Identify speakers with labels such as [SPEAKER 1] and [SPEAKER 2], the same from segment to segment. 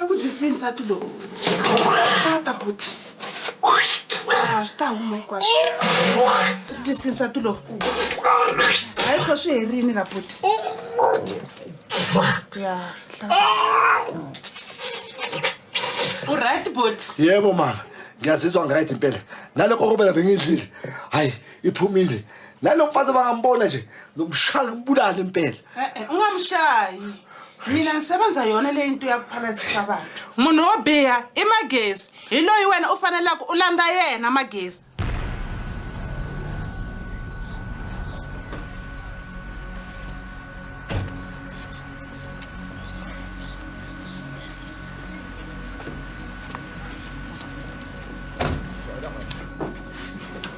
[SPEAKER 1] Akujisini thathu lo. Tata buti. Está uma quase. Disini thathu lo. Ayikho shiherini la buti. Yeah. Alright buti.
[SPEAKER 2] Yebo mama. Ngiyazizwa ngiright impela. Nalo Korobela bengidlile. Hayi, iphumile. Nalo mfazi bangambona nje, ngomshaya umbulala impela.
[SPEAKER 1] Ungamshayi. Mina ngisebenza yona le into yakuphalazisa abantu. Munhu wo biha imagezi. Yiloyi wena ufanele ulanda yena amagezi.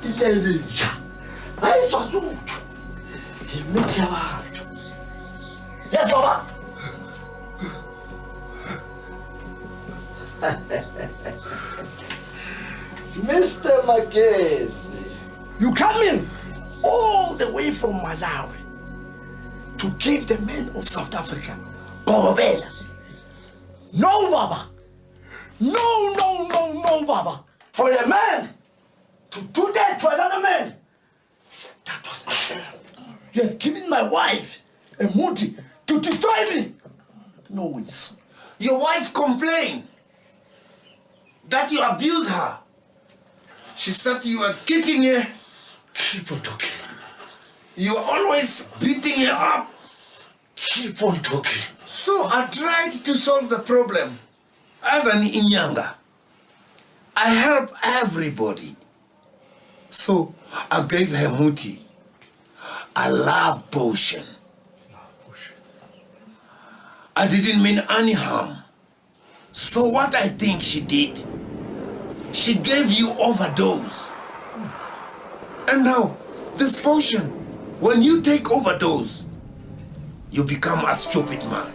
[SPEAKER 2] Ilelija. Ayiswazuthu. Imithi yabantu. Yes, baba. Mr. Magezi, you come in all the way from Malawi to give the men of South Africa Korobela. No, Baba. No, Baba. For a man to do that to another man, that was unfair. You have given my wife a motive to destroy me. No ways.
[SPEAKER 3] Your wife complained that you abuse her. She said you were kicking her.
[SPEAKER 2] Keep on talking.
[SPEAKER 3] You were always beating her up.
[SPEAKER 2] Keep on talking.
[SPEAKER 3] So I tried to solve the problem. As an Inyanga, I help everybody. So I gave her muti, a love potion. I didn't mean any harm. So what I think she did, she gave you overdose. And now, this potion, when you take overdose, you become a stupid man.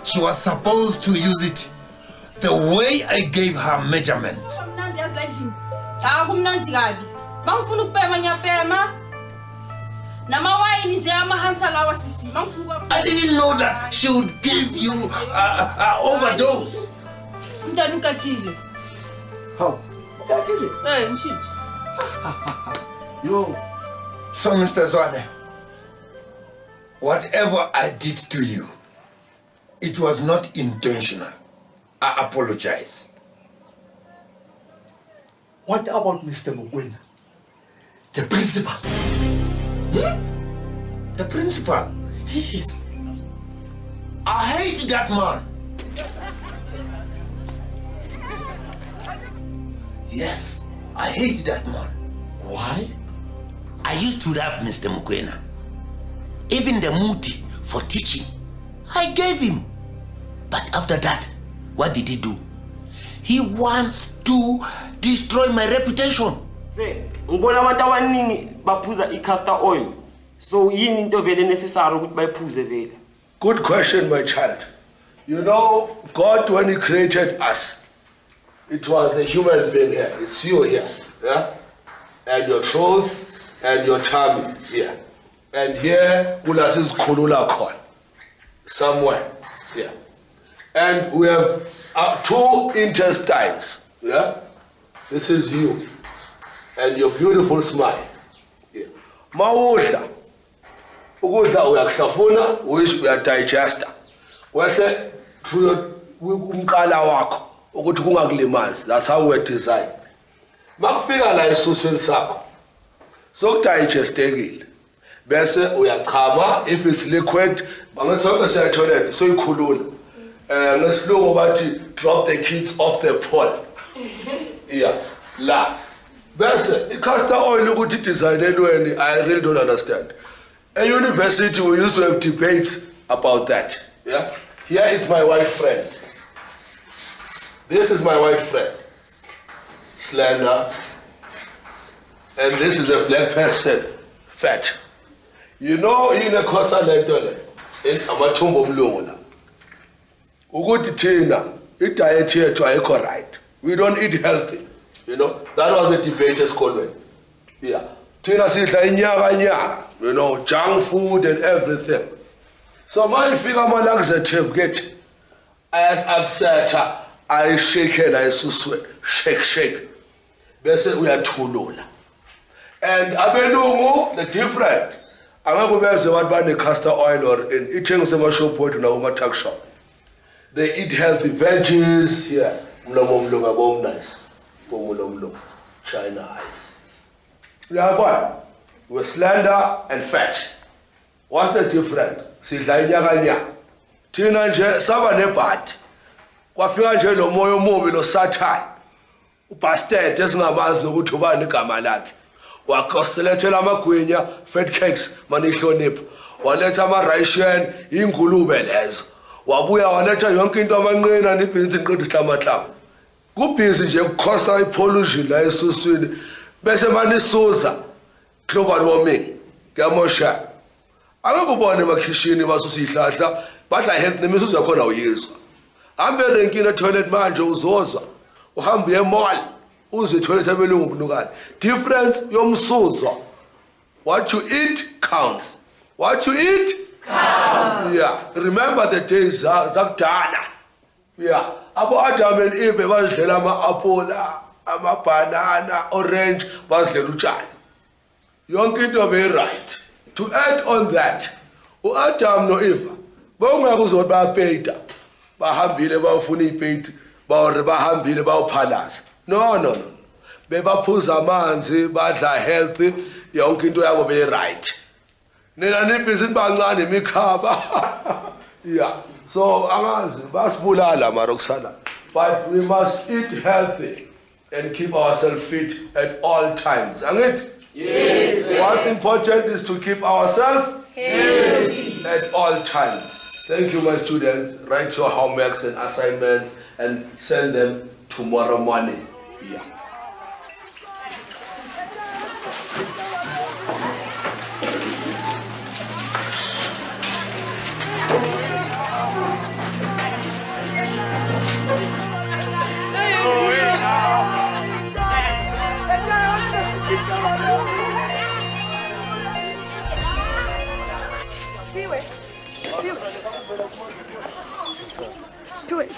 [SPEAKER 3] She was supposed to use it the way I gave her measurement. I didn't know that she would give you overdose.
[SPEAKER 2] How? Yo.
[SPEAKER 3] So, Mr. Zwane, whatever I did to you, it was not intentional. I apologize.
[SPEAKER 2] What about Mr. Mokwena? The principal?
[SPEAKER 3] The principal?
[SPEAKER 2] Yes.
[SPEAKER 3] I hate that man. Yes, I hate that man.
[SPEAKER 2] Why?
[SPEAKER 3] I used to love Mr. Mokwena. Even the muti for teaching, I gave him. But after that, what did he do? He wants to destroy my reputation.
[SPEAKER 4] Say, ngibona abantu abaningi baphuza i-castor oil. So yini into vele necessary ukuthi bayiphuze vele?
[SPEAKER 5] Good question, my child. You know, God, when He created us, it was a human being here. It's you here, yeah? And your throat and your tummy here. And here, Ulasis Kulula Kon. Somewhere here. And we have two intestines, yeah? This is you. And your beautiful smile. Yeah. Mawudla. Ukudla uyakuhlafuna, uyadigesta. Wehle through umqala wakho ukuthi kungakulimazi. That's how we're designed. Makufika la esusweni sakho. Sokudigestekile. Bese uyachama, if it's liquid, bangasonke siyathola so ikhulula. Ngesilungu bathi drop the kids off the pole. Yeah. La. Bese i-castor oil ukuthi designelweni, I really don't understand. At university we used to have debates about that. Yeah? Here is my white friend. This is my white friend. Slender. And this is a black person. Fat. You know in a kosa lentole in amathumbu omlungu la. Ukuthi thina i-diet yethu ayikho right. We don't eat healthy. You know, that was the debate at school. Yeah. Tina sidla inyaka, you know, junk food and everything. So my figure my laxative get as upset, I shake her, I shake. Bese uyathulula. And abelungu the different. Angeke beze abantu bane castor oil or in ithengise emashop wethu na kuma tuck shop. They eat healthy veggies here. Mlomo mlunga bom nice. Bomulomlo. China eyes. Uyabona? We're slender and fat. What's the difference? Sidla inyakanya. Thina nje saba nebhadi. Kwafika nje lo moya omubi lo Satan. Ubastard esingamazi nokuthi ubani igama lakhe. Wakoselethela amagwinya, fat cakes, manihlonipha. Waletha ama-Russian, ingulube lezo. Wabuya waletha yonke into amanqina nibhizi inqindi ihlamahlama. Kubhizi nje ukukhosa ipollution la esuswini. Bese manisuza global warming. Kuyamosha. Akubone emakhishini basusa ihlahla, badla health nemisuzo yakhona uyizwa. Hambe erenkini toilet manje uzozwa. Uhambe emall. Uze toilet abelungu kunukani. Difference yomsuzo. What you eat counts. What you eat counts. Yeah. Remember the days zakudala. Yeah. Abo Adam and Eve bazidlela ama-apple, ama-banana, orange, bazidlela utshani. Yonke into be right. To add on that, u-Adam no-Eva bawungeke uzothi bayapeyita, bahambile bayofuna ipeyiti, bahambile bayophalaza. No. Bebaphuza amanzi, badla healthy, yonke into yabo be right. Nina nibhizi bancane imikhaba. Yeah. So angazi basibulala marokusala. But we must eat healthy and keep ourselves fit at all times. Angithi? Yes. What's important is to keep ourselves healthy at all times. Thank you, my students. Write your homeworks and assignments and send them tomorrow morning. Yeah.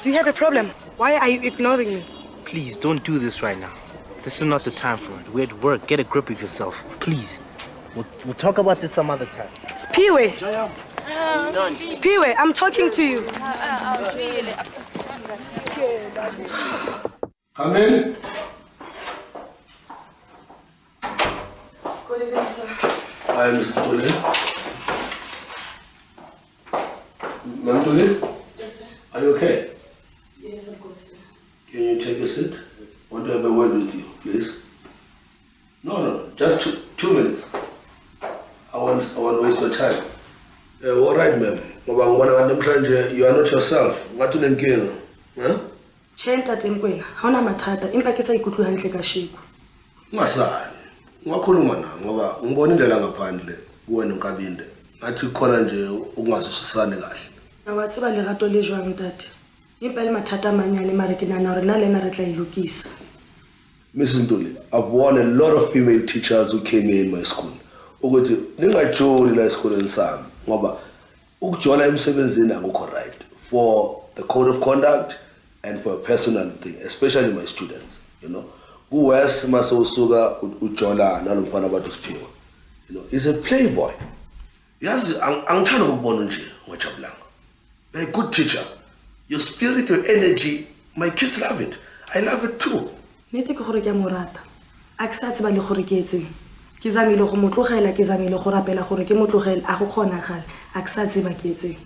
[SPEAKER 6] Do you have a problem? Why are you ignoring me?
[SPEAKER 7] Please, don't do this right now. This is not the time for it. We're at work. Get a grip of yourself. Please. We'll talk about this some other time.
[SPEAKER 6] Spiwe! Spiwe, I'm talking to you.
[SPEAKER 5] Come in.
[SPEAKER 6] Good evening, sir.
[SPEAKER 5] Hi, Mr. Tole. Ma'am Tole?
[SPEAKER 6] Yes, sir.
[SPEAKER 5] Are you okay?
[SPEAKER 6] Yes, I'm good, sir.
[SPEAKER 5] Can you take a seat? I want to have a word with you, please. No, just two minutes. I won't waste your time. All right, ma'am. You are not yourself. What do you think? Huh?
[SPEAKER 6] Chenta temkwena, hauna matata, impa kisa ikutu hantle kashiko.
[SPEAKER 5] Ngasani. Ngakhuluma na ngoba ngibona indlela ngaphandle kuwena unkabinde. Ngathi khona nje ukungazwisisani kahle.
[SPEAKER 6] Nawatsiba lerato le jwang tate. Impa le mathata amanyane mare ke nana hore nna le nna re tla ilokisa.
[SPEAKER 5] Mrs. Ntuli, I've won a lot of female teachers who came here in my school. Ukuthi ningajoli la esikoleni sami ngoba ukujola emsebenzini akukho right for the code of conduct and for a personal thing, especially my students, you know. Kuwes masowusuka ujola nalomfana abantu siphiwa. You know, he's a playboy. Yazi angithanda ukubona nje ngojabulanga. A good teacher. Your spirit, your energy, my kids love it. I love it too.
[SPEAKER 6] Nete ke gore ke morata. A ke sa tseba le gore ke etseng. Ke zamile go motlogela, ke zamile go rapela gore ke motlogela a go kgonagala. A ke sa tseba ke etseng.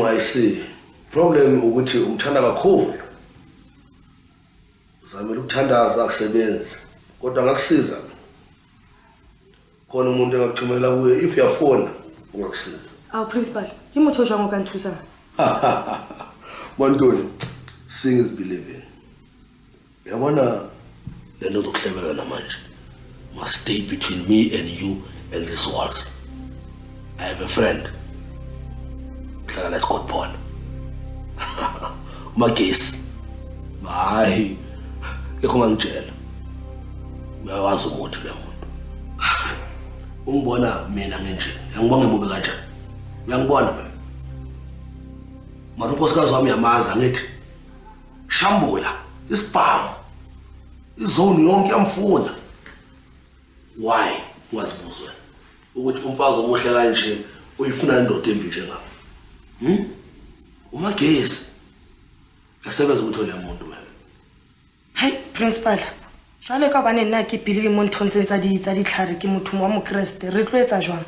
[SPEAKER 5] I see. Problem ukuthi umthanda kakhulu. Uzamile ukuthandaza akusebenzi. Kodwa ngakusiza. Khona umuntu engakuthumela kuye if uyafona ungakusiza.
[SPEAKER 6] Our principal, ke motho jwang o ka nthusa?
[SPEAKER 5] Mantoni, seeing is believing. Yabona le nto zokuhlebelana manje must stay between me and you and these walls. I have a friend. Hlala Scott Paul. Magesi. Hayi. Ekho ngangitshela. Uyawazi ukuthi le muntu. ungibona mina ngenje ngiyangibonga emubi kanjani uyangibona mina mara unkosikazi wami yamaza ngithi shambula isibhamu izone yonke yamfuna why ungazibuzwe ukuthi umfazi omuhle kanje uyifuna indoda embi njengami umagesi asebenza ukuthi le muntu wena
[SPEAKER 6] Hey principal jwale ka bane nna ke pile mo nthontseng tsa ditlhare ke motho wa mokreste re tloetsa jwang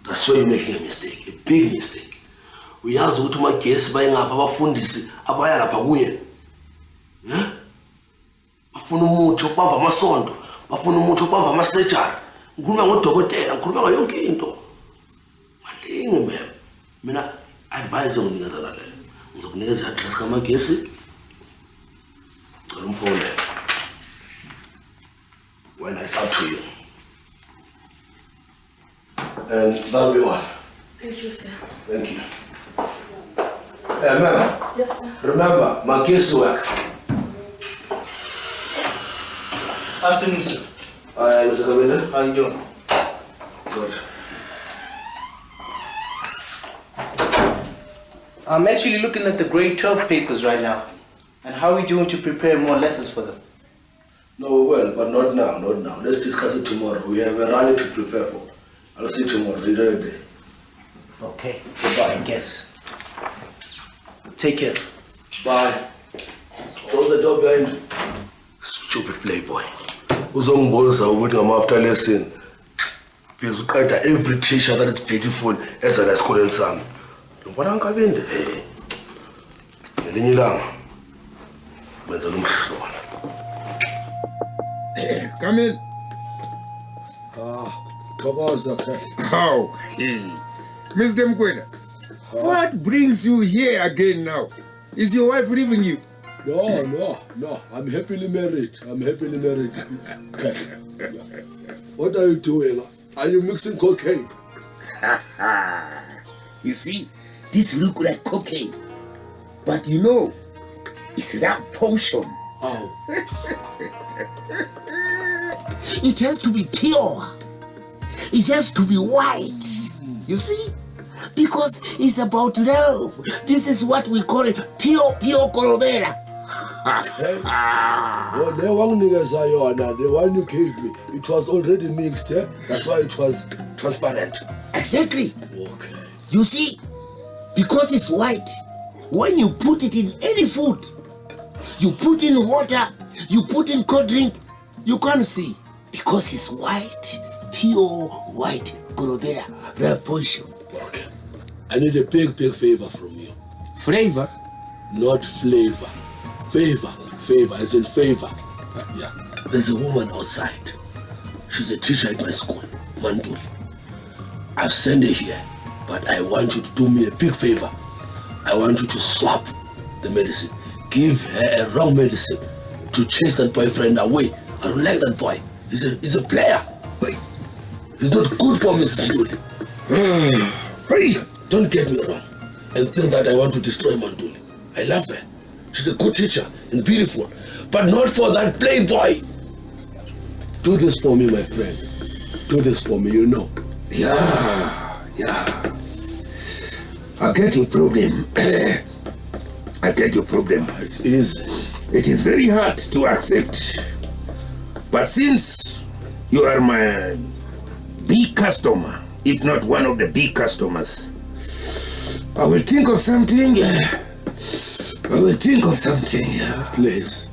[SPEAKER 5] that's why you're making a mistake, a big mistake. Uyazi ukuthi umagesi bayengapha abafundisi abaya lapha kuye bafuna umuthi okubamba amasonto bafuna umuthi okubamba amasejari ngikhuluma ngodokotela ngikhuluma ngayo yonke into malinge mina advise nginikeza la leyo ngizokunikeza i-address kamagesi ngicela umfone when it's up to you and that'll be all.
[SPEAKER 6] Thank you sir.
[SPEAKER 5] Thank you. Hey, ma'am.
[SPEAKER 6] Yes sir.
[SPEAKER 5] Remember, my case works.
[SPEAKER 7] Afternoon, sir.
[SPEAKER 5] Hi, Mr. Korobela.
[SPEAKER 7] How you doing?
[SPEAKER 5] Good.
[SPEAKER 7] I'm actually looking at the grade 12 papers right now. And how are we doing to prepare more lessons for them?
[SPEAKER 5] No, well, but not now, not now. Let's discuss it tomorrow. We have a rally to prepare for. I'll see you tomorrow. Enjoy your day.
[SPEAKER 7] Okay, goodbye, I guess. Take care.
[SPEAKER 5] Bye. Close the door behind you. Stupid playboy. Uzongibonisa ukuthi ngama-after lesson. Because uqeda every teacher that is beautiful as an esikoleni sami. Ngibona ngikabinde. Ngelinye ilanga. Benzela umhlola.
[SPEAKER 3] Come in.
[SPEAKER 5] Kabaza.
[SPEAKER 3] How? Mr. Mkwena, what brings you here again now? Is your wife leaving you?
[SPEAKER 5] No. I'm happily married. Okay. What are you doing? Are you mixing cocaine?
[SPEAKER 3] You see, this look like cocaine. But you know, it's that potion.
[SPEAKER 5] How?
[SPEAKER 3] It has to be pure. It has to be white. You see? Because it's about love. This is what we call it, pure Korobela.
[SPEAKER 5] Well, the one you gave me, it was already mixed, eh? That's why it was transparent.
[SPEAKER 3] Exactly.
[SPEAKER 5] Okay.
[SPEAKER 3] You see? Because it's white. When you put it in any food, you put in water, you put in cold drink, you can't see. Because it's white. Pure white Korobela, love potion.
[SPEAKER 5] Okay. I need a big favor from you.
[SPEAKER 3] Flavor?
[SPEAKER 5] Not flavor. Favor, as in favor. Yeah. There's a woman outside. She's a teacher at my school, Manduli. I've sent her here, but I want you to do me a big favor. I want you to swap the medicine. Give her a wrong medicine to chase that boyfriend away. I don't like that boy. He's a player. He's not good for Mrs. Manduli. Hey, don't get me wrong and think that I want to destroy Manduli. I love her. She's a good teacher and beautiful, but not for that playboy. Do this for me, my friend. Do this for me, you know.
[SPEAKER 3] Yeah. I get your problem.
[SPEAKER 5] It's easy.
[SPEAKER 3] It is very hard to accept. But since you are my big customer, if not one of the big customers, I will think of something.
[SPEAKER 5] Please.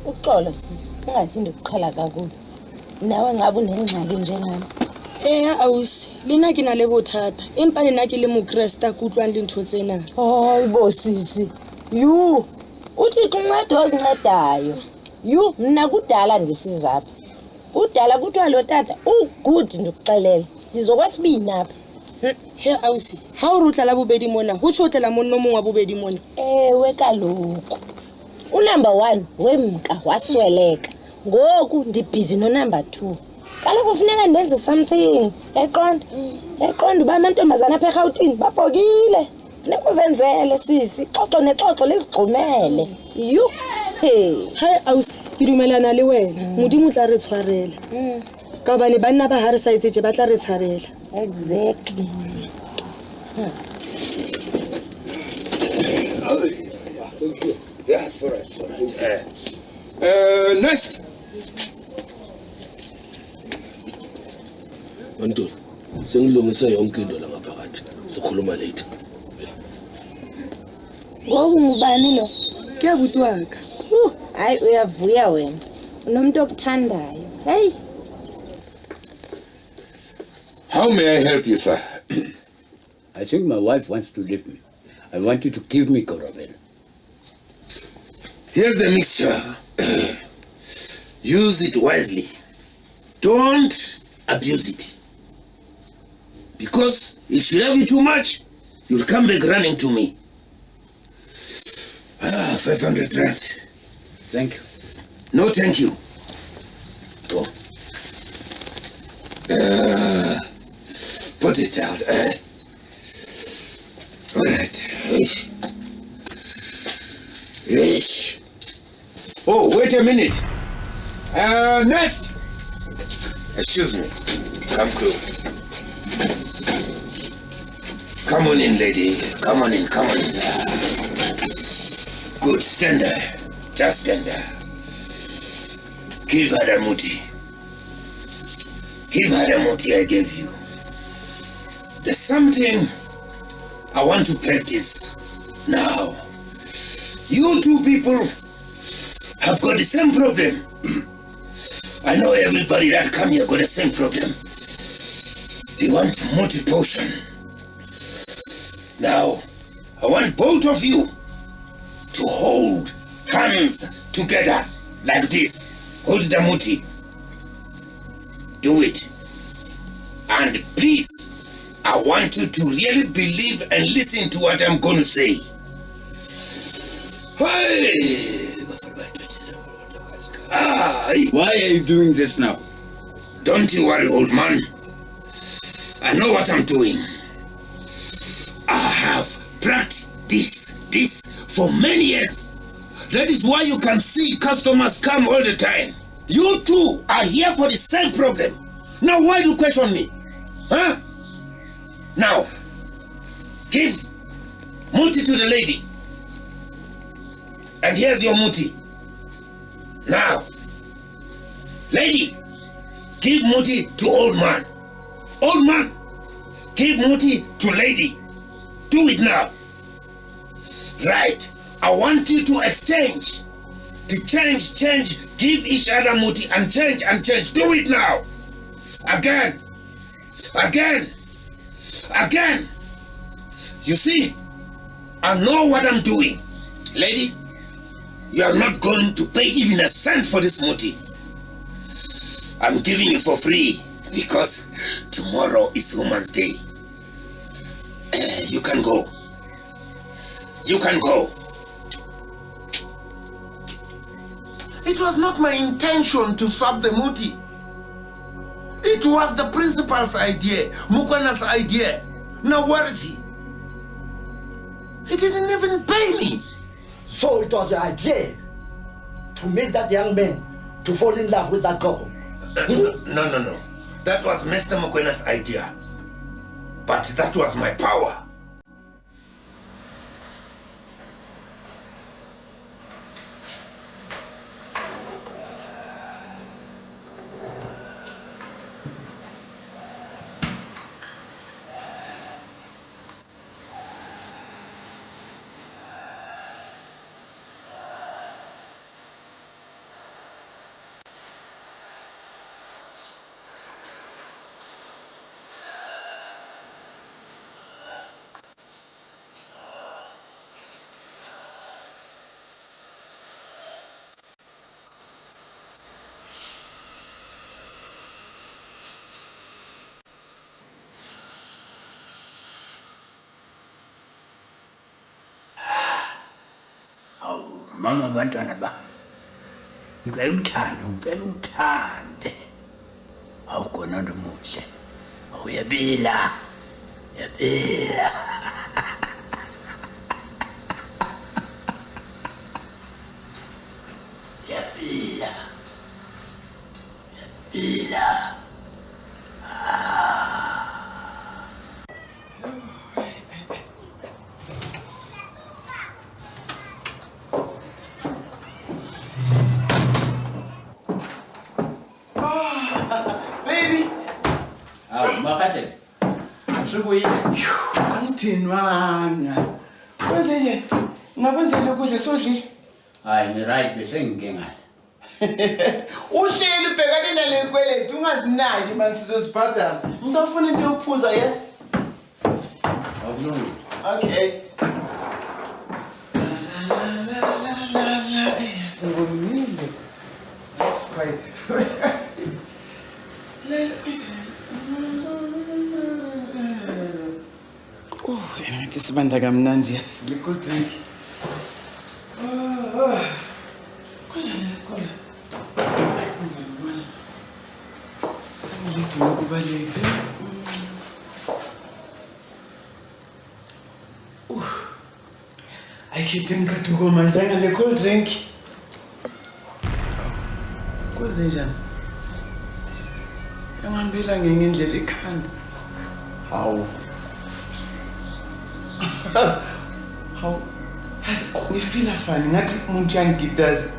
[SPEAKER 8] Uxolo sisi, ungathindi ukukhala kakhulu. Nawe ngabe unengxaki njengami.
[SPEAKER 6] Ausi lena ke na le bothata empa nna ke le mokresta ke utlwang le ntho tsena.
[SPEAKER 8] Hayibo sisi. Yu, uThixo unceda ozincedayo. Yu, mina kudala ndisizapha. Kudala kuthiwa lo tata ugood ndikuxelela. Ndizokwasibini apha.
[SPEAKER 6] He ausi ha o rutla la bobedi mona ho tshotlela monno mongwe wa bobedi mona.
[SPEAKER 8] Ewe kaloku. Unumber 1 wemka wasweleka. Ngoku ndibhizi no number 2. Kaloku kufuneka ndenze something. Eqonda uba amantombazana apha eRhawutini babhokile. Funeka uzenzele sisi. Xoxo nexoxo lizigxumele. Yu. Hey,
[SPEAKER 6] Hai ausi ke dumelana le wena. Modimo tla re tshwarela. ka hobane banna ba ha re sa etse tje ba tla re tshabela.
[SPEAKER 8] Exactly.
[SPEAKER 3] Thank you. Yeah, it's all right, it's all right. Next.
[SPEAKER 5] Antoni, sengilungise yonke into la ngaphakathi. Sikhuluma later.
[SPEAKER 8] Ngoku ngubani lo?
[SPEAKER 6] Ke abuti wa ka.
[SPEAKER 8] Hayi uyavuya wena. Unomuntu okuthandayo. Hey.
[SPEAKER 3] How may I help you, sir?
[SPEAKER 9] I think my wife wants to leave me. I want you to give me Korobela.
[SPEAKER 3] Here's the mixture. Use it wisely. Don't abuse it. Because if she loves you too much, you'll come back running to me. 500 rand.
[SPEAKER 9] Thank you.
[SPEAKER 3] No, thank you. Go. Put it down. All right. Yes. Oh, wait a minute. Next. Excuse me. Come close. Come on in, lady. Come on in, come on in. Good, stand there. Just stand there. Give her the muti. Give her the muti I gave you. There's something I want to practice now. You two people have got the same problem. I know everybody that come here got the same problem. You want multi-potion. Now, I want both of you to hold hands together like this. Hold the muti. Do it. And please, I want you to really believe and listen to what I'm going to say. Hey!
[SPEAKER 9] Why are you doing this now?
[SPEAKER 3] Don't you worry, old man. I know what I'm doing. I have practiced this for many years. That is why you can see customers come all the time. You two are here for the same problem. Now why do you question me? Huh? Now, give muti to the lady. And here's your muti. Now, lady, give muti to old man. Old man, give muti to lady. Do it now. Right. I want you to exchange. To change, give each other muti and change. Do it now. Again. You see, I know what I'm doing. Lady, you are not going to pay even a cent for this muti. I'm giving you for free because tomorrow is Women's Day. You can go. It was not my intention to swap the muti. It was the principal's idea, Mukwana's idea. Now where is he? He didn't even pay me.
[SPEAKER 2] So it was your idea to make that young man to fall in love with that girl?
[SPEAKER 3] No. That was Mr. Mukwena's idea. But that was my power.
[SPEAKER 9] Mama bantwana ba. Ngicela uthande. Awukona nto muhle. Uyabila. Yabila.
[SPEAKER 2] mfowethu.
[SPEAKER 10] Angithinwanga. Kwenze nje. Ngakwenzela ukudla sodlile.
[SPEAKER 9] Hayi ni right bese ngike ngale.
[SPEAKER 10] Uhleli ubhekane nale nkweleti ungazinaki manje sizosibhadala. Ngisafuna into yokuphuza yes.
[SPEAKER 9] Awulungi.
[SPEAKER 10] Okay. Singomile. That's right. Oh, ngathi sibanda kamnandi yes. Liquid drink. Sangilethi nokubalete. I can't ngiqeda ukomanje ngale cold drink. Kwenze njani? Yangihambela ngendlela ekhanda. Hawu. Hawu. Ngifila fani ngathi umuntu uyangigitaza.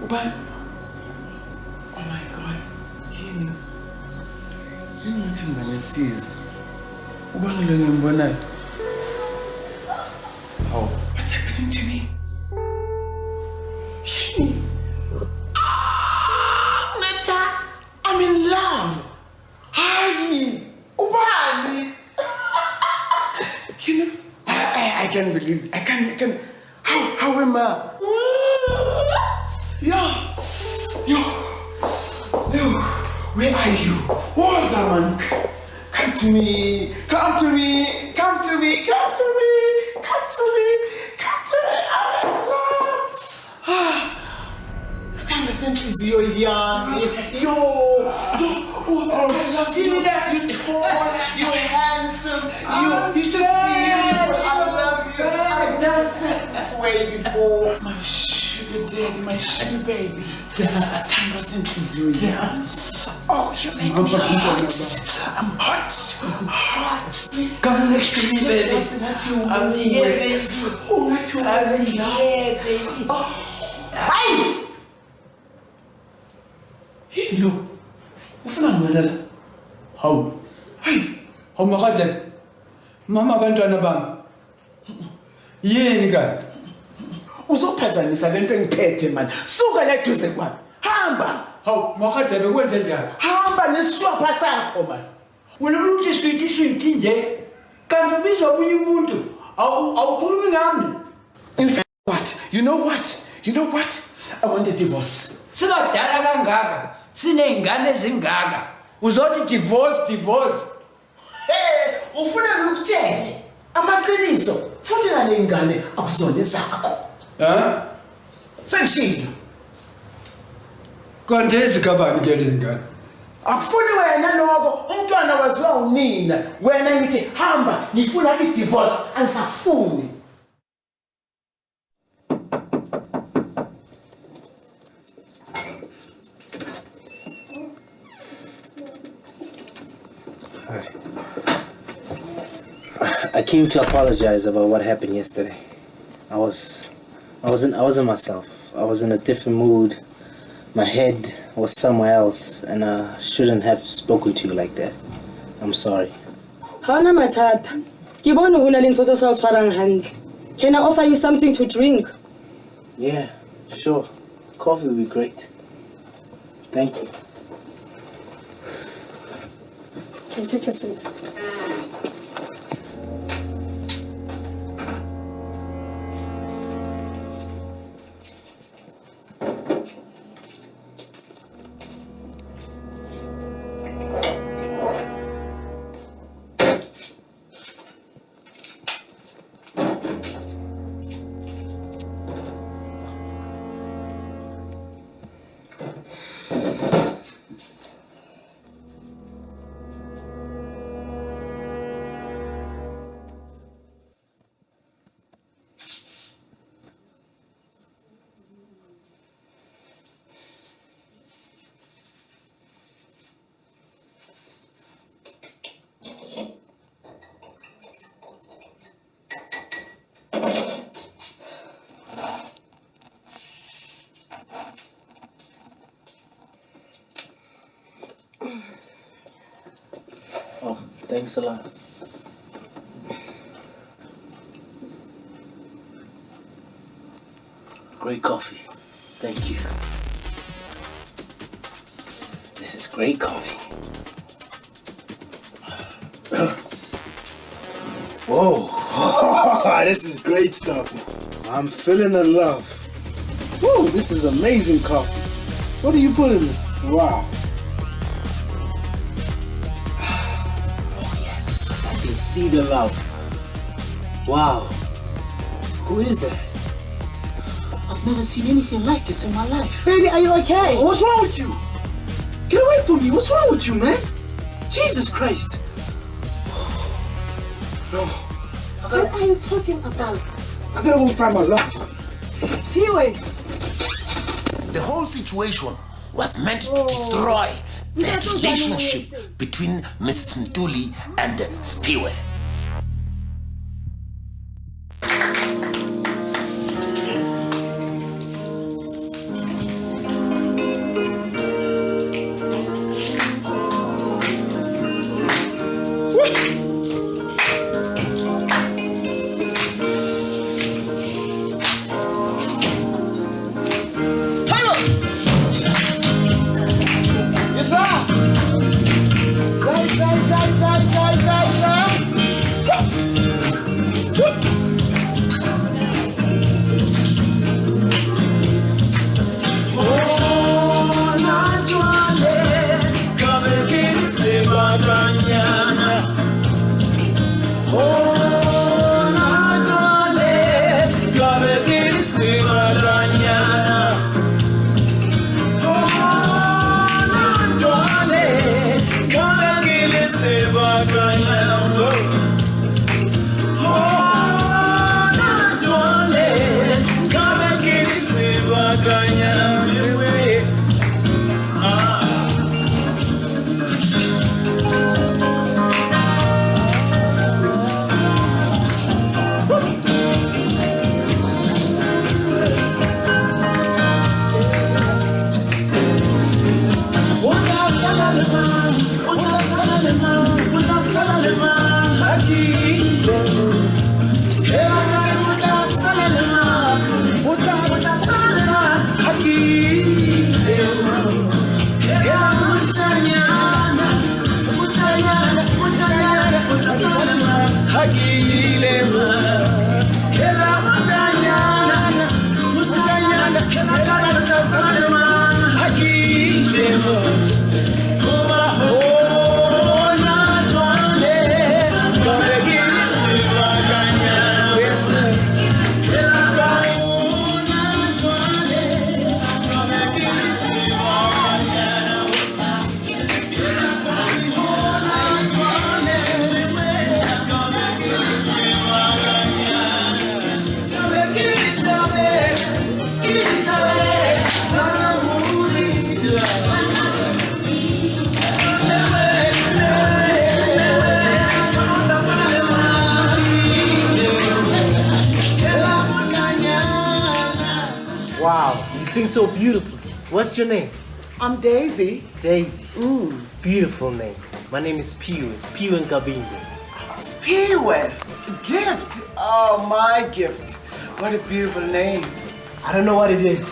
[SPEAKER 10] Ubani? Oh my God. Yini? Yini ngithi ngibanesiza? Ubani lo ngimbonayo? Oh, what's happening to me? Yini? Neta, I'm in love. Hi, ubani? You know, I can't believe it. I can't. How am I? Yo, where are you? What's that man? Come to me. I'm in love. Stand inhliziyo yami. Yo, oh, I love you. You're tall, you're handsome, you're just beautiful. I love you. I've never felt this way before. My sugar daddy, my sugar baby. Stand inhliziyo yami. Oh, you make me hot. I'm hot. Come next to me, baby. I'm here, baby. Oh, what you have in baby. Hi! Hello. Ufuna mina la? Hawu. Hayi. Hawu ngakade. Mama abantwana bami. Yini kanti? Uzophazamisa lento engiphethe man. Suka la eduze kwami. Hamba. Hawu ngakade bekwenze njani? Hamba nesishwapha sakho man. Wena umuntu sweet nje. Kanti ubizwa omunye umuntu. Awukhulumi ngami. In fact, what? You know what? I want a divorce.
[SPEAKER 11] Sibadala kangaka. Siney'ngane ezingaka. Uzothi divorce.
[SPEAKER 10] Hey, ufuna ngikutshele amaqiniso futhi nale ngane akuzona zakho.
[SPEAKER 11] Ha?
[SPEAKER 10] Sengishilo.
[SPEAKER 11] Kanti ezikabani ke lengane?
[SPEAKER 10] Akufuni wena lokho umntwana waziwa unina. Wena ngithi hamba ngifuna i-divorce angisafuni.
[SPEAKER 7] I came to apologize about what happened yesterday. I wasn't myself. I was in a different mood. My head was somewhere else, and I shouldn't have spoken to you like that. I'm sorry.
[SPEAKER 6] Hana matata. Ke bone ho na le ntho tse sa tshwarang hantle. Can I offer you something to drink?
[SPEAKER 7] Yeah, sure. Coffee would be great. Thank you.
[SPEAKER 6] Can you take a seat?
[SPEAKER 7] Thanks a lot. Great coffee. Thank you. This is great coffee. Whoa, this is great stuff. I'm feeling the love. Whoa, this is amazing coffee. What do you put in this? Wow. Oh yes, I can see the love. Wow. Who is that? I've never seen anything like this in my life.
[SPEAKER 6] Baby, are you okay?
[SPEAKER 7] Oh, what's wrong with you? Get away from me. What's wrong with you, man? Jesus Christ. No.
[SPEAKER 6] What are you talking about?
[SPEAKER 7] I gotta go find my love.
[SPEAKER 6] Pee-wee.
[SPEAKER 3] The whole situation was meant to destroy that relationship between Mrs. Ntuli and Spiwe.
[SPEAKER 7] Wow, you sing so beautifully. What's your name?
[SPEAKER 10] I'm Daisy.
[SPEAKER 7] Daisy. Beautiful name. My name is Piyu. It's Piyu and Gabingo.
[SPEAKER 10] Spiwe. Gift. Oh, my gift. What a beautiful name.
[SPEAKER 7] I don't know what it is,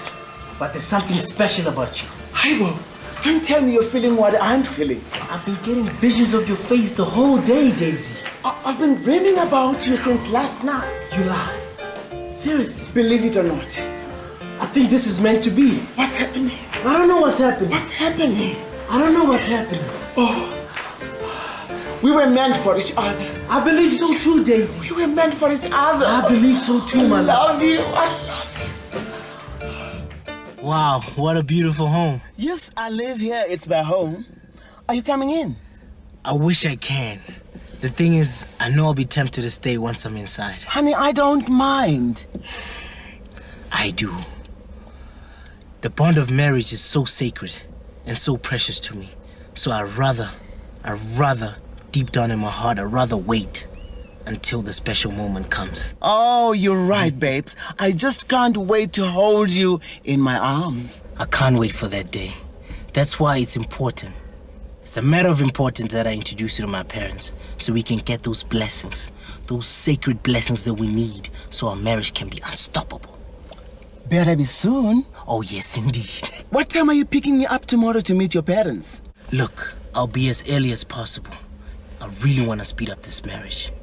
[SPEAKER 7] but there's something special about you.
[SPEAKER 10] Ibo, don't tell me you're feeling what I'm feeling.
[SPEAKER 7] I've been getting visions of your face the whole day, Daisy.
[SPEAKER 10] I've been dreaming about you since last night.
[SPEAKER 7] You lie. Seriously.
[SPEAKER 10] Believe it or not.
[SPEAKER 7] I think this is meant to be.
[SPEAKER 10] What's happening?
[SPEAKER 7] I don't know what's happening.
[SPEAKER 10] What's happening?
[SPEAKER 7] I don't know what's happening.
[SPEAKER 10] Oh, we were meant for each other.
[SPEAKER 7] I believe so too, Daisy.
[SPEAKER 10] We were meant for each other.
[SPEAKER 7] I believe so too, my love.
[SPEAKER 10] I love you. I love you.
[SPEAKER 7] Wow, what a beautiful home.
[SPEAKER 10] Yes, I live here. It's my home. Are you coming in?
[SPEAKER 7] I wish I can. The thing is, I know I'll be tempted to stay once I'm inside.
[SPEAKER 10] Honey, I don't mind.
[SPEAKER 7] I do. The bond of marriage is so sacred and so precious to me. So I'd rather, deep down in my heart, I'd rather wait until the special moment comes.
[SPEAKER 10] Oh, you're right, babes. I just can't wait to hold you in my arms.
[SPEAKER 7] I can't wait for that day. That's why it's important It's a matter of importance that I introduce you to my parents so we can get those blessings, those sacred blessings that we need so our marriage can be unstoppable.
[SPEAKER 10] Better be soon.
[SPEAKER 7] Oh, yes, indeed.
[SPEAKER 10] What time are you picking me up tomorrow to meet your parents?
[SPEAKER 7] Look, I'll be as early as possible. I really want to speed up this marriage.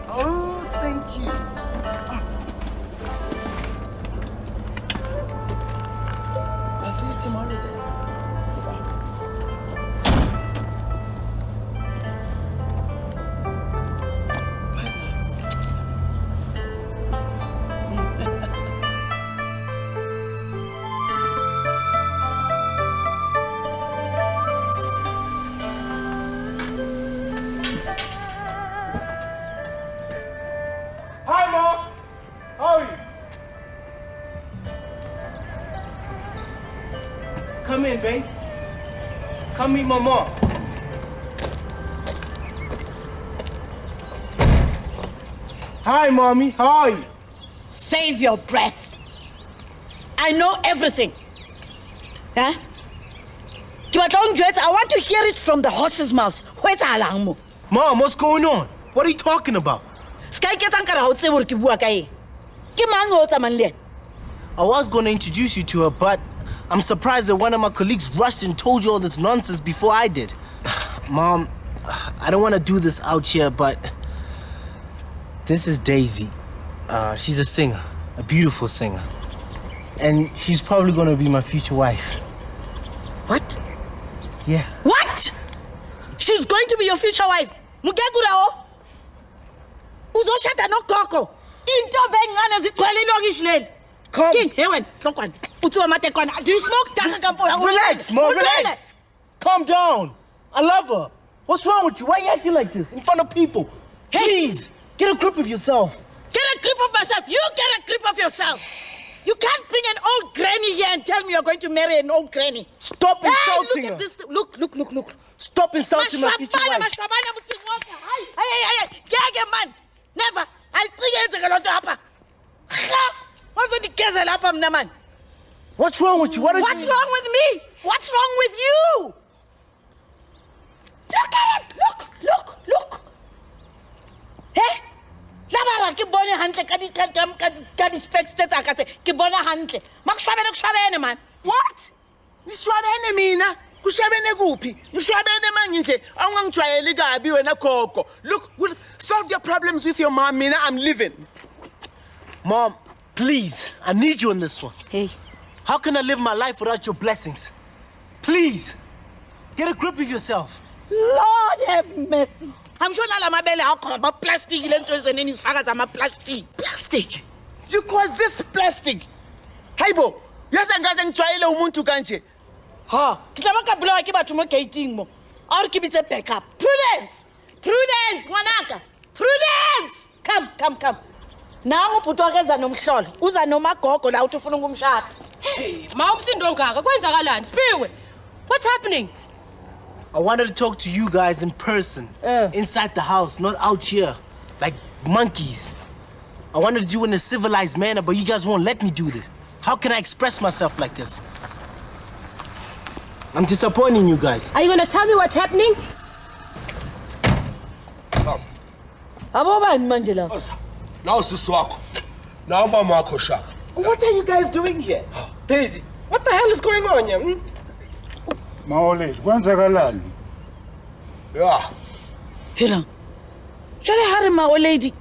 [SPEAKER 10] Oh, thank you. I'll see you tomorrow then.
[SPEAKER 11] Hi, Mom. How are you?
[SPEAKER 7] Come in, babe. Come meet my mom.
[SPEAKER 11] Hi, Mommy. How are you?
[SPEAKER 8] Save your breath. I know everything. Huh? I want to hear it from the horse's mouth. Where's Alamo?
[SPEAKER 7] Mom, what's going on? What are you talking about?
[SPEAKER 8] I
[SPEAKER 7] was going to introduce you to her, but I'm surprised that one of my colleagues rushed and told you all this nonsense before I did. Mom, I don't want to do this out here, but this is Daisy. She's a singer, a beautiful singer. And she's probably going to be my future wife.
[SPEAKER 8] What?
[SPEAKER 7] Yeah.
[SPEAKER 8] What? She's going to be your future wife? Mugegurao? Uzoshada no koko. Into bengane zigcwele ilongishi leli.
[SPEAKER 7] Come.
[SPEAKER 8] King, hey wena, hlokwana. Uthi wamate kwana. Do you smoke daka kampo?
[SPEAKER 7] Relax, Mom, relax. Calm down. I love her. What's wrong with you? Why are you acting like this in front of people?
[SPEAKER 8] Hey.
[SPEAKER 7] Please, get a grip of yourself.
[SPEAKER 8] Get a grip of myself. You get a grip of yourself. You can't bring an old granny here and tell me you're going to marry an old granny.
[SPEAKER 7] Stop insulting
[SPEAKER 8] her.
[SPEAKER 7] her.
[SPEAKER 8] This. Look.
[SPEAKER 7] Stop insulting my future wife.
[SPEAKER 8] Hey, man. Never. I think it's a lot.
[SPEAKER 7] What's wrong with you?
[SPEAKER 8] What's wrong with me? What's wrong with you? Look at it. Look. Hey? Labara ke bone hantle ka di specs tse tsa ka tse ke bona hantle. Makushwabene man.
[SPEAKER 10] What? Ngishwabene mina? Kushwabene kuphi? Ngishwabene manje awungangijwayeli kabi wena Gogo. Look, we'll solve your problems with your mom. Mina, I'm leaving.
[SPEAKER 7] Mom, please, I need you in this one.
[SPEAKER 8] Hey.
[SPEAKER 7] How can I live my life without your blessings? Please, get a grip of yourself.
[SPEAKER 8] Lord have mercy. I'm sure nala mabele akho plastic lento ezeneni isifaka zama plastic.
[SPEAKER 10] Plastic? You call this plastic? Hayibo, yazi ngaze ngijwayele umuntu kanje.
[SPEAKER 8] Ha, kitlama ka blow ke batho mo gating mo. Or ke bitse backup. Prudence, ngwanaka. Prudence. Come. Nangu ubhuti wakeza nomhlolo. Uza noma gogo la uthi ufuna ukumshada.
[SPEAKER 12] Hey, ma umsindo ongaka kwenzakalani? Sipiwe. What's happening?
[SPEAKER 7] I wanted to talk to you guys in person, inside the house, not out here, like monkeys. I wanted to do it in a civilized manner, but you guys won't let me do that. How can I express myself like this? I'm disappointing you guys.
[SPEAKER 12] Are you gonna tell me what's happening?
[SPEAKER 8] Abobani manje la?
[SPEAKER 5] Now sisi wakho. Now mama wakho Shaka.
[SPEAKER 10] What are you guys doing here? Daisy, what the hell is going on here?
[SPEAKER 11] Maoledi, kwenzakalani?
[SPEAKER 5] Yeah.
[SPEAKER 8] Hela. Jwale hare ma lady.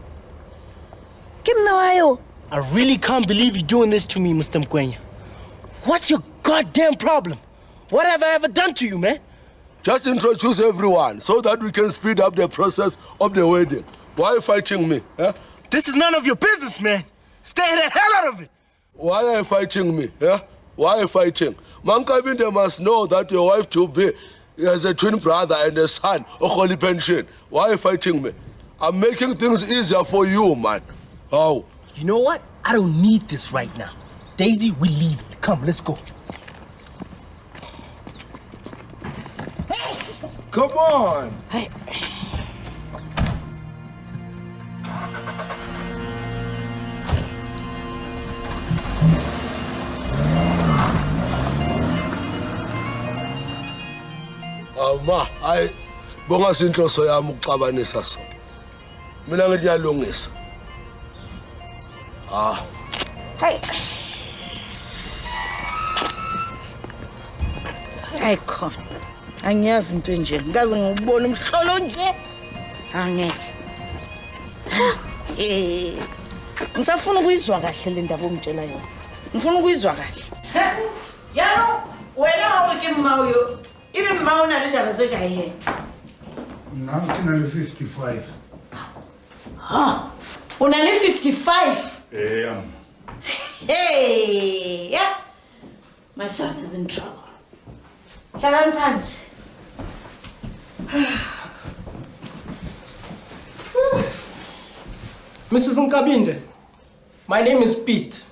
[SPEAKER 8] Ke mme wayo.
[SPEAKER 7] I really can't believe you're doing this to me, Mr. Mkwenya. What's your goddamn problem? What have I ever done to you, man?
[SPEAKER 5] Just introduce everyone so that we can speed up the process of the wedding. Why are you fighting me? Eh?
[SPEAKER 7] This is none of your business, man. Stay the hell out of it.
[SPEAKER 5] Why are you fighting me? Eh? Why are you fighting? Mankabin, they must know that your wife to be has a twin brother and a son, a holy pension. Why are you fighting me? I'm making things easier for you, man. How?
[SPEAKER 7] You know what? I don't need this right now. Daisy, we leave. Come, let's go.
[SPEAKER 5] Come on.
[SPEAKER 8] Hey.
[SPEAKER 5] ma, hayi bongasinhloso yami ukuxabanisa so. Mina ngithi ngiyalungisa.
[SPEAKER 8] Hey. Ayikho. Angiyazi into nje. Ngikaze ngubona umhlolo nje. Angeke. Ngisafuna ukuyizwa kahle le ndaba ongitshela yona. Ngifuna ukuyizwa kahle. Yalo, wena awuri ke mmawo. Ibe mmawo na le jara tse kae he?
[SPEAKER 13] Now can I 55?
[SPEAKER 8] Una le 55?
[SPEAKER 13] Yeah.
[SPEAKER 8] Hey, yeah. My son is in trouble. Hlala phansi.
[SPEAKER 14] Mrs. Nkabinde, my name is Pete,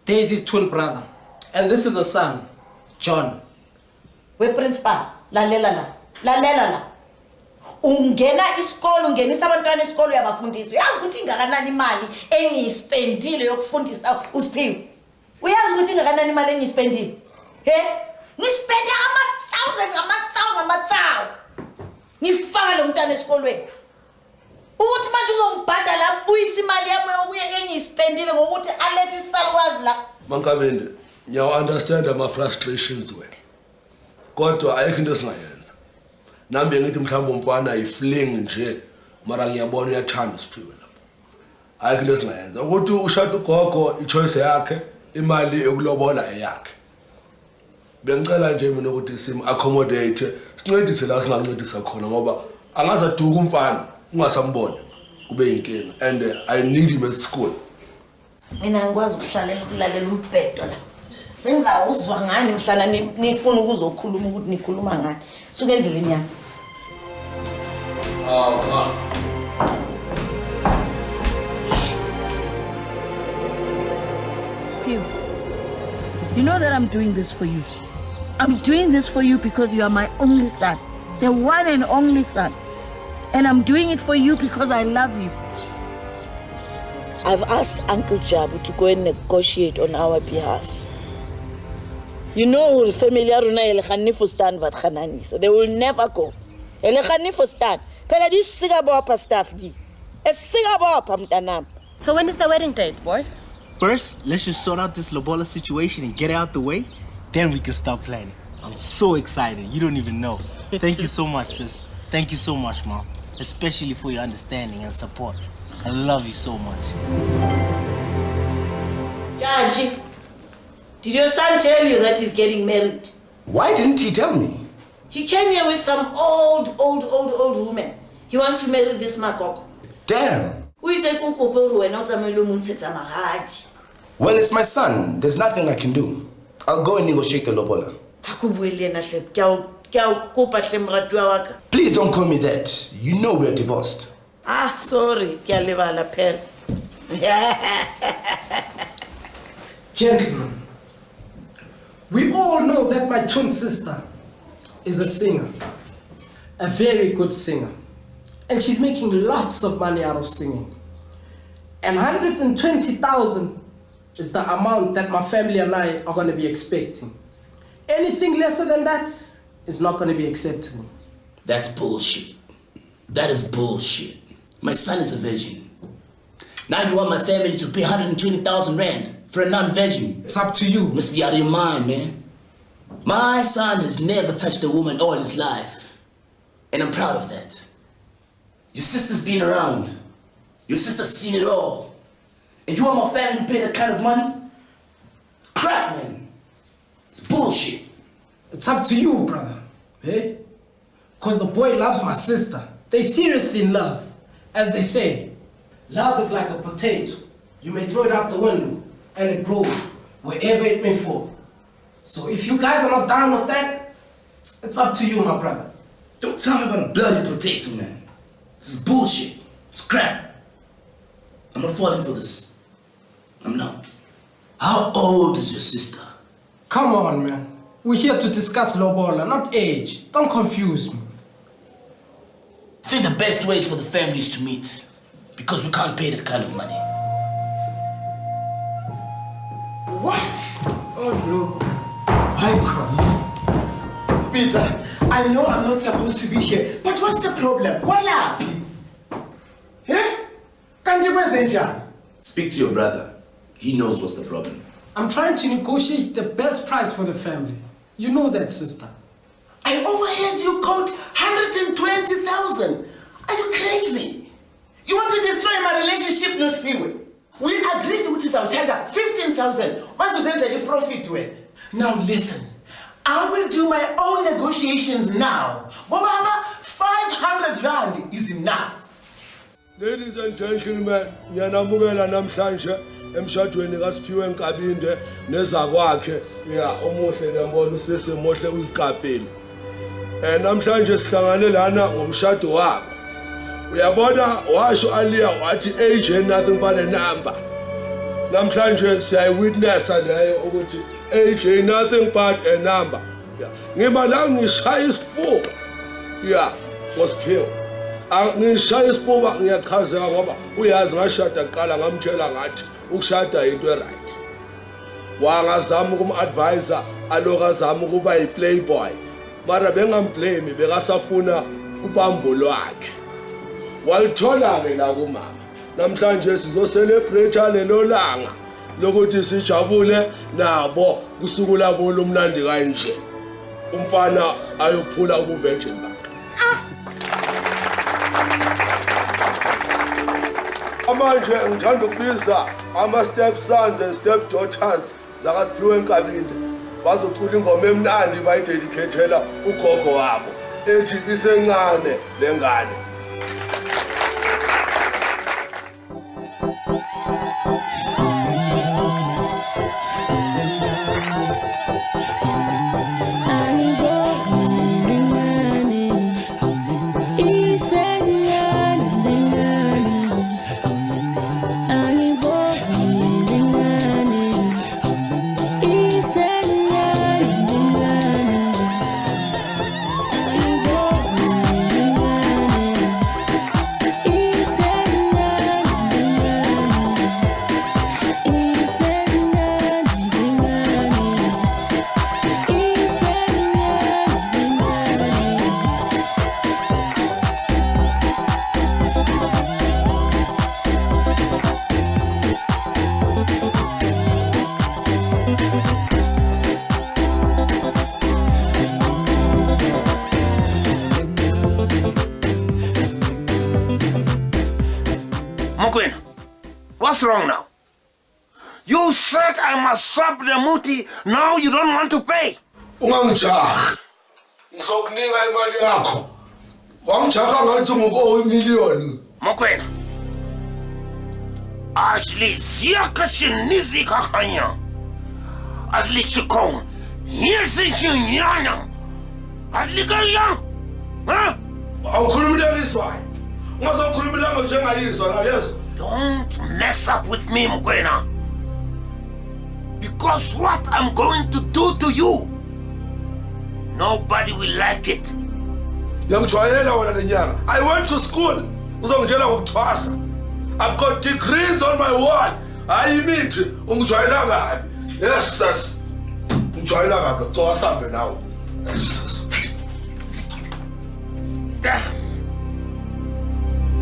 [SPEAKER 14] Daisy's twin brother, and this is a son, John.
[SPEAKER 8] We principal, lalela la. Ungena isikolo, ungenisa abantwana isikolo yabafundisi. Uyazi ukuthi ingakanani imali engiyispendile yokufundisa uSiphiwe? Uyazi ukuthi ingakanani imali engiyispendile? He? Ngispenda ama-1,000. Ngifaka lo mntwana esikolweni. Ukuthi manje uzombhadala abuyisa imali yami yokuya engiyispendile ngokuthi alethe isalukazi la.
[SPEAKER 5] Mankabende, ngiyaw-understand ama-frustrations wena. Kodwa ayikho into esingayenza. Nami ngithi mhlawumbe umfana ayifling nje, mara ngiyabona uyathanda uSiphiwe lapho. Ayikho into esingayenza. Ukuthi ushada ugogo, i-choice yakhe, imali yokulobola eyakhe. Bengicela nje mina ukuthi sim-accommodate, sincedise la singancedisa khona ngoba angaze aduka umfana ungasamboni kube yinkinga, and I need him at school.
[SPEAKER 8] Mina ngikwazi ukulalela umbhedo la. Sengizawuzwa ngani mhlana nifuna ukuzokhuluma ukuthi nikhuluma ngani. Suka endleleni yami.
[SPEAKER 15] Spiro, you know that I'm doing this for you. I'm doing this for you because you are my only son, the one and only son. And I'm doing it for you because I love you.
[SPEAKER 8] I've asked Uncle Jabu to go and negotiate on our behalf. You know, family aruna elekhanifu stand vat khanani, so they will never go. Elekhanifu stand. Phela this sigabopha staff di. Esigabopha mntanami.
[SPEAKER 12] So when is the wedding date, boy?
[SPEAKER 7] First, let's just sort out this lobola situation and get it out the way. Then we can start planning. I'm so excited. You don't even know. Thank you so much, sis. Thank you so much, Mom. Especially for your understanding and support. I love you so much.
[SPEAKER 8] Jaji, did your son tell you that he's getting married?
[SPEAKER 2] Why didn't he tell me?
[SPEAKER 8] He came here with some old woman. He wants to marry this Makoko.
[SPEAKER 2] Damn. Well, it's my son. There's nothing I can do. I'll go and negotiate the lobola. Please don't call me that. You know we're divorced.
[SPEAKER 8] Sorry.
[SPEAKER 14] Gentlemen, we all know that my twin sister is a singer, a very good singer, and she's making lots of money out of singing. And 120,000 is the amount that my family and I are going to be expecting. Anything lesser than that is not going to be acceptable.
[SPEAKER 2] That's bullshit. That is bullshit. My son is a virgin. Now you want my family to pay 120,000 rand for a non-virgin?
[SPEAKER 14] It's up to you.
[SPEAKER 2] Must be out of your mind, man. My son has never touched a woman all his life. And I'm proud of that. Your sister's been around. Your sister's seen it all. And you want my family to pay that kind of money? Crap, man. It's bullshit.
[SPEAKER 14] It's up to you, brother. Hey? Because the boy loves my sister. They seriously in love. As they say, love is like a potato. You may throw it out the window and it grows wherever it may fall. So if you guys are not down with that, it's up to you, my brother.
[SPEAKER 2] Don't tell me about a bloody potato, man. This is bullshit. It's crap. I'm not falling for this. I'm not. How old is your sister?
[SPEAKER 14] Come on, man. We're here to discuss lobola, not age. Don't confuse me.
[SPEAKER 2] I think the best way is for the families to meet, because we can't pay that kind of money.
[SPEAKER 10] What? Oh no. I cry. Peter, I know I'm not supposed to be here, but what's the problem? Kwalaphi? Eh? Kanti kwenzenjani?
[SPEAKER 3] Speak to your brother. He knows what's the problem.
[SPEAKER 14] I'm trying to negotiate the best price for the family. You know that, sister.
[SPEAKER 10] I overheard you quote 120,000. Are you crazy? You want to destroy my relationship, no Spiwe? We agreed with this, I'll charge 15,000. What was that the profit with? Now listen, I will do my own negotiations now. Baba, 500 rand is enough.
[SPEAKER 5] Ladies and gentlemen, ngiyanamukela namhlanje emshadweni kaSiphiwe Nkabinde nezakwakhe omuhle ngiyambona usisi mohle uzikapeni. Namhlanje sihlangane lana ngomshado wakho. Uyabona washo Aliya wathi age nothing but a number. Namhlanje siyayitnessa naye ukuthi age nothing but a number. Ngima la ngishaya isifuba. Ngosiphiwe. Ngishaya isifuba ngiyachazeka ngoba uyazi ngashada kuqala ngamtshela ngathi ukushada into eright. Wangazama ukum-advisor alokazama ukuba yi-playboy. Mara bengamblame bekasafuna ubambo lwakhe. Walithola-ke la kumama. Namhlanje sizocelebrate lelo langa lokuthi sijabule nabo kusuku labo lomnandi kanje. Umfana ayophula ubuvirgin bakhe. Manje ngithanda ukubiza ama-stepsons and stepdaughters zakaSiphiwe Nkabinde bazocula ingoma emnandi bayidedicathela ugogo wabo ethi isencane le ngane.
[SPEAKER 3] What's wrong now? You said I must swap the muti, now you don't want to pay.
[SPEAKER 5] Ungangijahi. Ngizokunika imali yakho. Wangijaha ngathi unguko imiliyoni.
[SPEAKER 3] Mokwena. Asli ziyaka shinizi kahanya. Asli shiko. Yesi shinyana. Asli kaya. Huh?
[SPEAKER 5] Awukhulumile ngiswayo. Ungazokhulumela njengayizwa la yezo.
[SPEAKER 3] Don't mess up with me, Mokwena. Because what I'm going to do to you, nobody will like it.
[SPEAKER 5] I went to school. I've got degrees on my wall. I meet yes, sis. Now. Yes.
[SPEAKER 3] Damn.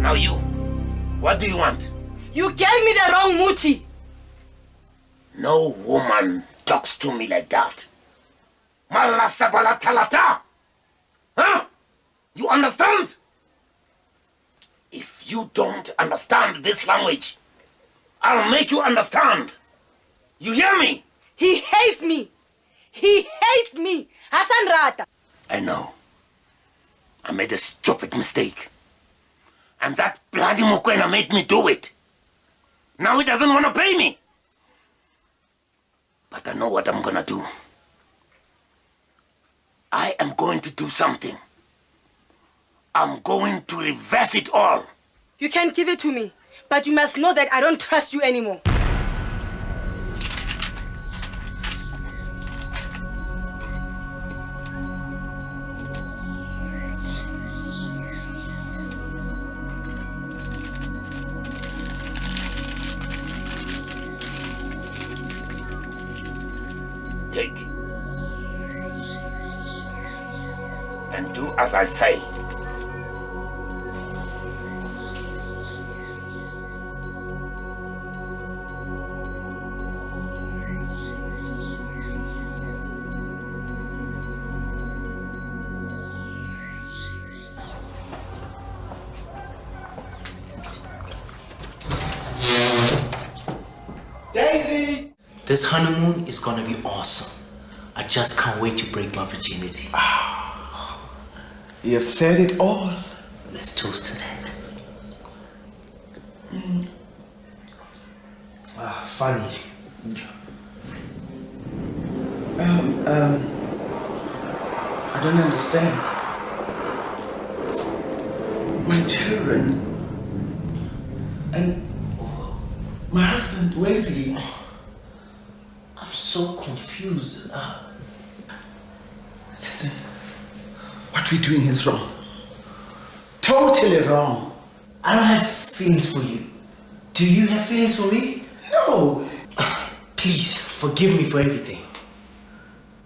[SPEAKER 3] Now you. What do you want?
[SPEAKER 12] You gave me the wrong muti.
[SPEAKER 3] No woman talks to me like that. Malasabalata. Huh? You understand? If you don't understand this language, I'll make you understand. You hear me?
[SPEAKER 12] He hates me. He hates me. Hassan Rata.
[SPEAKER 3] I know. I made a stupid mistake. And that bloody Mokwena made me do it. Now he doesn't want to pay me. But I know what I'm gonna do. I am going to do something. I'm going to reverse it all.
[SPEAKER 12] You can give it to me, but you must know that I don't trust you anymore.
[SPEAKER 3] Take. and do as I say.
[SPEAKER 10] Daisy! This honeymoon is gonna be awesome. I just can't wait to break my virginity.
[SPEAKER 2] You have said it all.
[SPEAKER 10] Let's toast to that. Funny.
[SPEAKER 2] I don't understand. It's my children and my husband, Wesley.
[SPEAKER 10] I'm so confused.
[SPEAKER 2] Listen, what we're doing is wrong. Totally wrong.
[SPEAKER 10] I don't have feelings for you. Do you have feelings for me?
[SPEAKER 2] No.
[SPEAKER 10] Please, forgive me for everything.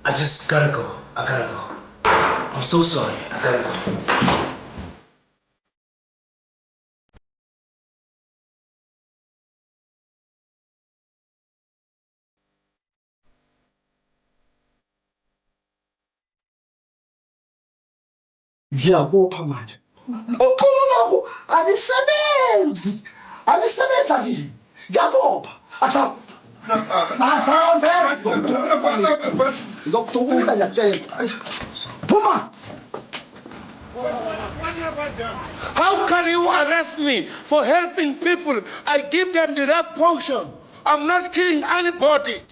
[SPEAKER 10] I just gotta go. I gotta go. I'm so sorry. I gotta go.
[SPEAKER 2] Ngiyabopha manje. Okhuluma nakho alisebenzi. Alisebenzi akini. Ngiyabopha. Asa. Ngokuthula ngiyatshela. Phuma.
[SPEAKER 5] How can you arrest me for helping people? I give them the right portion. I'm not killing anybody.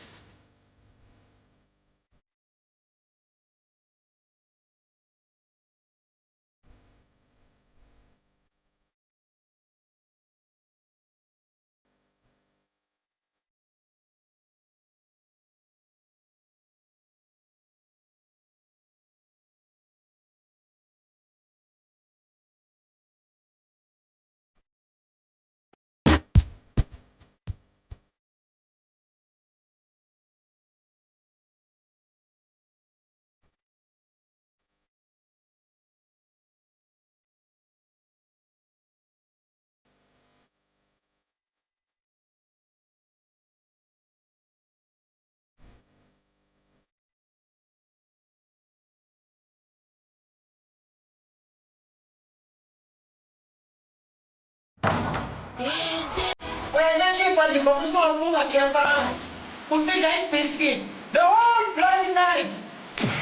[SPEAKER 11] The whole bloody night.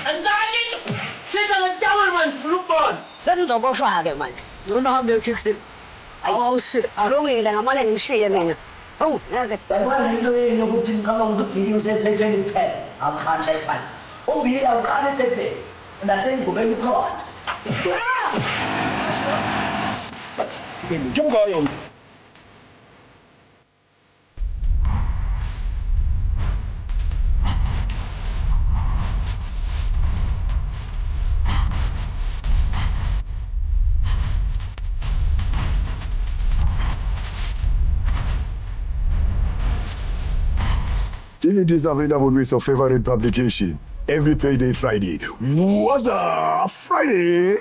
[SPEAKER 11] And I need to sit on the government football.
[SPEAKER 16] Send the boss out, man. You know how they fix it. Oh, shit. I don't really know. I'm not even sure, man. Oh, yeah. Well, you know, you're going to come on to you say, play 20 pen. I'm can't say fun. Oh, we are can't take it. And I say, go back to court.
[SPEAKER 5] Jump on.
[SPEAKER 17] It is available with your favorite publication every payday Friday. What's up, Friday?